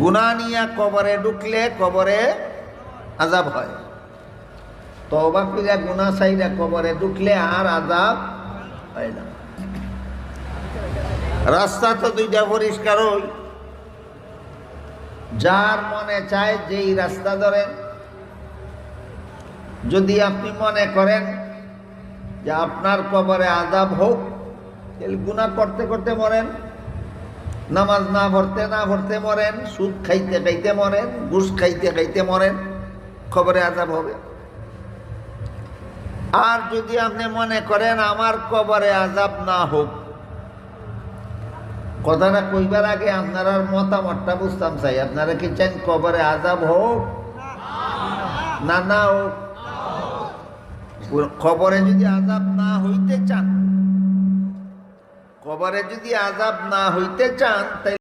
গুনাহ নিয়া কবরে ঢুকলে কবরে আযাব হয়, তওবা কইরা গুনাহ ছাইরা কবরে ঢুকলে আর আযাব হয় না। রাস্তা তো দুইটা পরিষ্কার হই, যার মনে চায় যেই রাস্তা ধরেন। যদি আপনি মনে করেন যে আপনার কবরে আযাব হোক, তাহলে গুনাহ করতে করতে মরেন, নামাজ না পড়তে মরেন, সুদ খাইতে খাইতে মরেন, ঘুষ খাইতে খাইতে মরেন, কবরে আযাব হবে। আর যদি আপনি মনে করেন আমার কবরে আযাব না হোক, কথাটা কইবার আগে আপনার মতামতটা বুঝতাম চাই। আপনারা কি চান কবরে আযাব হোক না না হোক? কবরে যদি আযাব না হইতে চান, কবরে যদি আযাব না হইতে চান, তাই